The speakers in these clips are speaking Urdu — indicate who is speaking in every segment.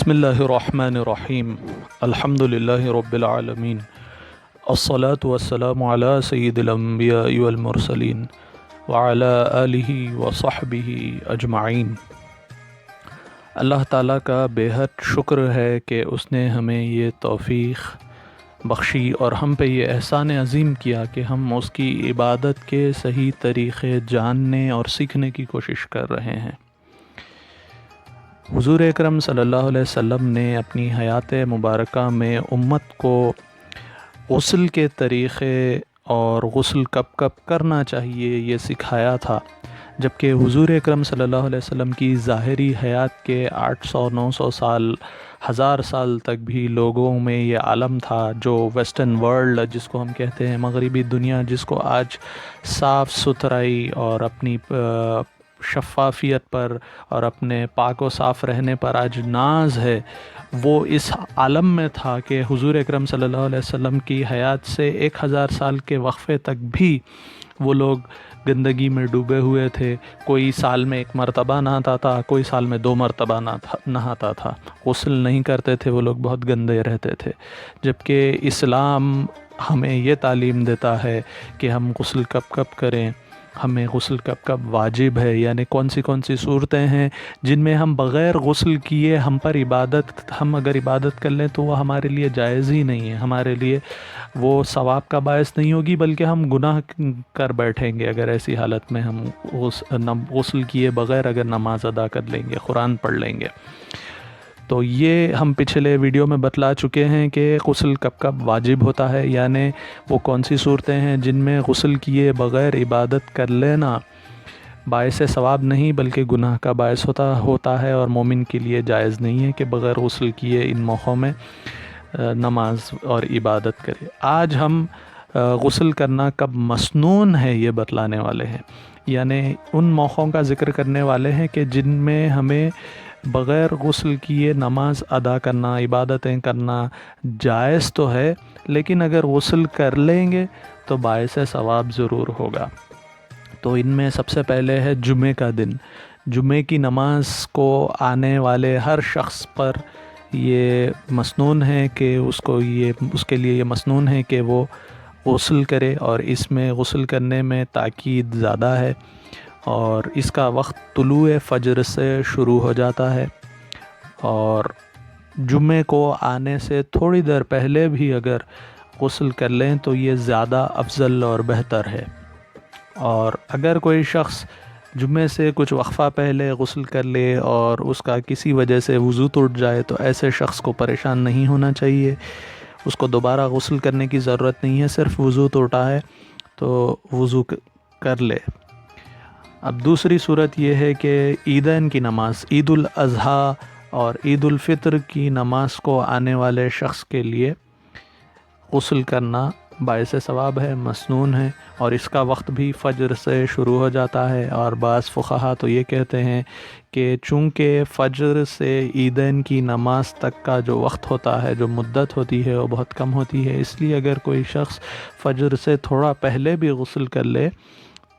Speaker 1: بسم اللہ الرحمن الرحیم الحمد للہ رب العالمین الصلاة والسلام علی سید الانبیاء والمرسلین وعلی آلہ وصحبہ اجمعین۔ اللہ تعالیٰ کا بے حد شکر ہے کہ اس نے ہمیں یہ توفیق بخشی اور ہم پہ یہ احسان عظیم کیا کہ ہم اس کی عبادت کے صحیح طریقے جاننے اور سیکھنے کی کوشش کر رہے ہیں۔ حضور اکرم صلی اللہ علیہ وسلم نے اپنی حیات مبارکہ میں امت کو غسل کے طریقے اور غسل کب کب کرنا چاہیے یہ سکھایا تھا، جبکہ حضور اکرم صلی اللہ علیہ وسلم کی ظاہری حیات کے 800-900 سال 1000 سال تک بھی لوگوں میں یہ عالم تھا، جو ویسٹرن ورلڈ جس کو ہم کہتے ہیں، مغربی دنیا جس کو آج صاف ستھرائی اور اپنی شفافیت پر اور اپنے پاک و صاف رہنے پر آج ناز ہے، وہ اس عالم میں تھا کہ حضور اکرم صلی اللہ علیہ وسلم کی حیات سے 1000 سال کے وقفے تک بھی وہ لوگ گندگی میں ڈوبے ہوئے تھے۔ کوئی سال میں 1 مرتبہ نہاتا تھا، کوئی سال میں 2 مرتبہ نہاتا تھا، غسل نہیں کرتے تھے، وہ لوگ بہت گندے رہتے تھے۔ جبکہ اسلام ہمیں یہ تعلیم دیتا ہے کہ ہم غسل کب کب کریں، ہمیں غسل کب کب واجب ہے، یعنی کون سی صورتیں ہیں جن میں ہم بغیر غسل کیے ہم اگر عبادت کر لیں تو وہ ہمارے لیے جائز ہی نہیں ہے، ہمارے لیے وہ ثواب کا باعث نہیں ہوگی، بلکہ ہم گناہ کر بیٹھیں گے اگر ایسی حالت میں ہم غسل کیے بغیر اگر نماز ادا کر لیں گے، قرآن پڑھ لیں گے۔ تو یہ ہم پچھلے ویڈیو میں بتلا چکے ہیں کہ غسل کب کب واجب ہوتا ہے، یعنی وہ کون سی صورتیں ہیں جن میں غسل کیے بغیر عبادت کر لینا باعث ثواب نہیں بلکہ گناہ کا باعث ہوتا ہے، اور مومن کے لیے جائز نہیں ہے کہ بغیر غسل کیے ان موقعوں میں نماز اور عبادت کرے۔ آج ہم غسل کرنا کب مسنون ہے یہ بتلانے والے ہیں، یعنی ان موقعوں کا ذکر کرنے والے ہیں کہ جن میں ہمیں بغیر غسل کیے نماز ادا کرنا، عبادتیں کرنا جائز تو ہے، لیکن اگر غسل کر لیں گے تو باعث ثواب ضرور ہوگا۔ تو ان میں سب سے پہلے ہے جمعے کا دن۔ جمعے کی نماز کو آنے والے ہر شخص پر یہ مسنون ہے کہ اس کے لیے یہ مسنون ہے کہ وہ غسل کرے، اور اس میں غسل کرنے میں تاکید زیادہ ہے، اور اس کا وقت طلوع فجر سے شروع ہو جاتا ہے، اور جمعے کو آنے سے تھوڑی دیر پہلے بھی اگر غسل کر لیں تو یہ زیادہ افضل اور بہتر ہے۔ اور اگر کوئی شخص جمعے سے کچھ وقفہ پہلے غسل کر لے اور اس کا کسی وجہ سے وضو ٹوٹ جائے تو ایسے شخص کو پریشان نہیں ہونا چاہیے، اس کو دوبارہ غسل کرنے کی ضرورت نہیں ہے، صرف وضو ٹوٹا ہے تو وضو کر لے۔ اب دوسری صورت یہ ہے کہ عیدین کی نماز، عید الاضحیٰ اور عید الفطر کی نماز کو آنے والے شخص کے لیے غسل کرنا باعث ثواب ہے، مسنون ہے، اور اس کا وقت بھی فجر سے شروع ہو جاتا ہے۔ اور بعض فقہا تو یہ کہتے ہیں کہ چونکہ فجر سے عیدین کی نماز تک کا جو وقت ہوتا ہے، جو مدت ہوتی ہے، وہ بہت کم ہوتی ہے، اس لیے اگر کوئی شخص فجر سے تھوڑا پہلے بھی غسل کر لے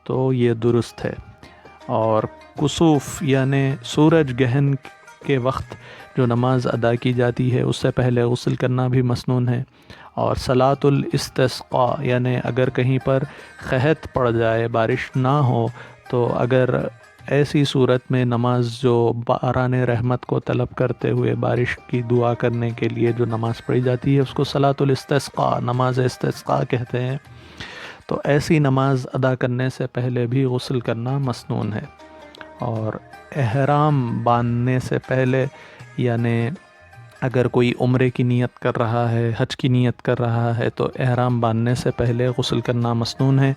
Speaker 1: تو یہ درست ہے۔ اور کسوف یعنی سورج گرہن کے وقت جو نماز ادا کی جاتی ہے اس سے پہلے غسل کرنا بھی مسنون ہے۔ اور صلاۃ الاستسقاء یعنی اگر کہیں پر قحط پڑ جائے، بارش نہ ہو، تو اگر ایسی صورت میں نماز جو باران رحمت کو طلب کرتے ہوئے بارش کی دعا کرنے کے لیے جو نماز پڑھی جاتی ہے اس کو صلاۃ الاستسقاء، نماز استسقاء کہتے ہیں، تو ایسی نماز ادا کرنے سے پہلے بھی غسل کرنا مسنون ہے۔ اور احرام باندھنے سے پہلے، یعنی اگر کوئی عمرے کی نیت کر رہا ہے، حج کی نیت کر رہا ہے، تو احرام باندھنے سے پہلے غسل کرنا مسنون ہے،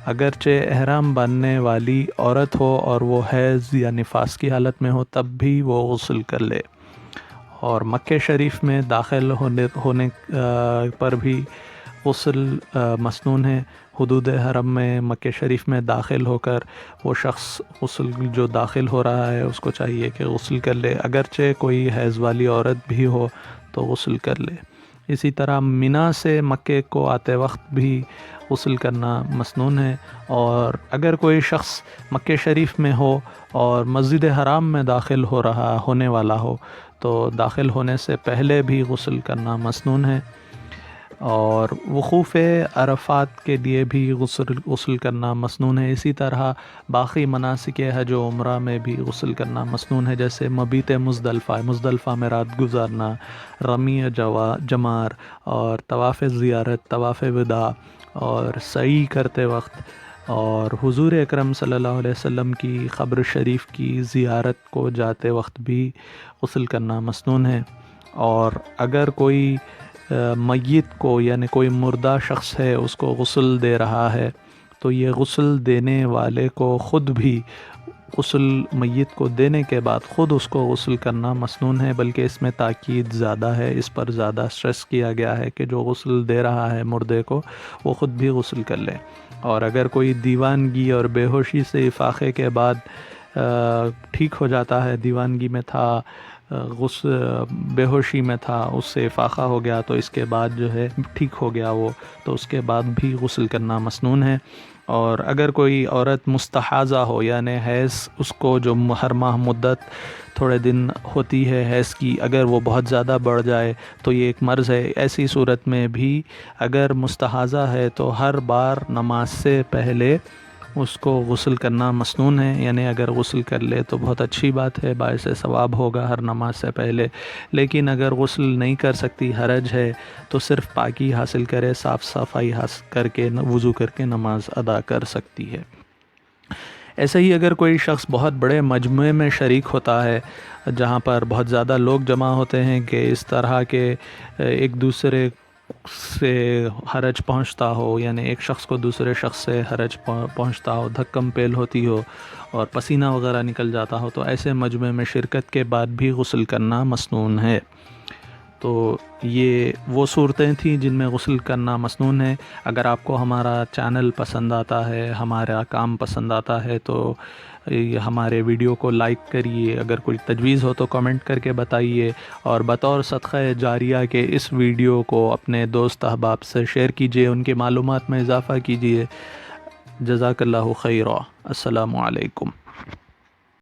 Speaker 1: اگرچہ احرام باندھنے والی عورت ہو اور وہ حیض یا نفاس کی حالت میں ہو تب بھی وہ غسل کر لے۔ اور مکہ شریف میں داخل ہونے پر بھی غسل مسنون ہے۔ حدود حرم میں مکہ شریف میں داخل ہو کر وہ شخص جو داخل ہو رہا ہے اس کو چاہیے کہ غسل کر لے، اگرچہ کوئی حیض والی عورت بھی ہو تو غسل کر لے۔ اسی طرح منی سے مکے کو آتے وقت بھی غسل کرنا مسنون ہے، اور اگر کوئی شخص مکہ شریف میں ہو اور مسجد حرام میں داخل ہونے والا ہو تو داخل ہونے سے پہلے بھی غسل کرنا مسنون ہے، اور وقوف عرفات کے لیے بھی غسل کرنا مسنون ہے۔ اسی طرح باقی مناسک حج و عمرہ میں بھی غسل کرنا مسنون ہے، جیسے مبیت مزدلفہ میں رات گزارنا، رمی جمار اور طواف زیارت، طواف وداع اور سعی کرتے وقت، اور حضور اکرم صلی اللہ علیہ وسلم کی قبر شریف کی زیارت کو جاتے وقت بھی غسل کرنا مسنون ہے۔ اور اگر کوئی میت کو، یعنی کوئی مردہ شخص ہے، اس کو غسل دے رہا ہے، تو یہ غسل دینے والے کو خود بھی غسل میت کو دینے کے بعد خود اس کو غسل کرنا مسنون ہے، بلکہ اس میں تاکید زیادہ ہے، اس پر زیادہ سٹریس کیا گیا ہے کہ جو غسل دے رہا ہے مردے کو وہ خود بھی غسل کر لے۔ اور اگر کوئی دیوانگی اور بے ہوشی سے افاقے کے بعد ٹھیک ہو جاتا ہے، دیوانگی میں تھا، بے ہوشی میں تھا، اس سے افاقہ ہو گیا، تو اس کے بعد جو ہے ٹھیک ہو گیا وہ، تو اس کے بعد بھی غسل کرنا مسنون ہے۔ اور اگر کوئی عورت مستحاضہ ہو، یعنی حیض اس کو جو ہر ماہ مدت تھوڑے دن ہوتی ہے حیض کی، اگر وہ بہت زیادہ بڑھ جائے تو یہ ایک مرض ہے، ایسی صورت میں بھی اگر مستحاضہ ہے تو ہر بار نماز سے پہلے اس کو غسل کرنا مسنون ہے، یعنی اگر غسل کر لے تو بہت اچھی بات ہے، باعث ثواب ہوگا ہر نماز سے پہلے۔ لیکن اگر غسل نہیں کر سکتی، حرج ہے، تو صرف پاکی حاصل کرے، صاف صفائی حاصل کر کے وضو کر کے نماز ادا کر سکتی ہے۔ ایسے ہی اگر کوئی شخص بہت بڑے مجمع میں شریک ہوتا ہے، جہاں پر بہت زیادہ لوگ جمع ہوتے ہیں کہ اس طرح کے ایک دوسرے سے حرج پہنچتا ہو، یعنی ایک شخص کو دوسرے شخص سے حرج پہنچتا ہو، دھکم پیل ہوتی ہو اور پسینہ وغیرہ نکل جاتا ہو، تو ایسے مجمع میں شرکت کے بعد بھی غسل کرنا مسنون ہے۔ تو یہ وہ صورتیں تھیں جن میں غسل کرنا مسنون ہے۔ اگر آپ کو ہمارا چینل پسند آتا ہے، ہمارا کام پسند آتا ہے، تو ہمارے ویڈیو کو لائک کریے، اگر کوئی تجویز ہو تو کمنٹ کر کے بتائیے، اور بطور صدقہ جاریہ کے اس ویڈیو کو اپنے دوست احباب سے شیئر کیجیے، ان کی معلومات میں اضافہ کیجیے۔ جزاک اللہ خیرا۔ السلام علیکم۔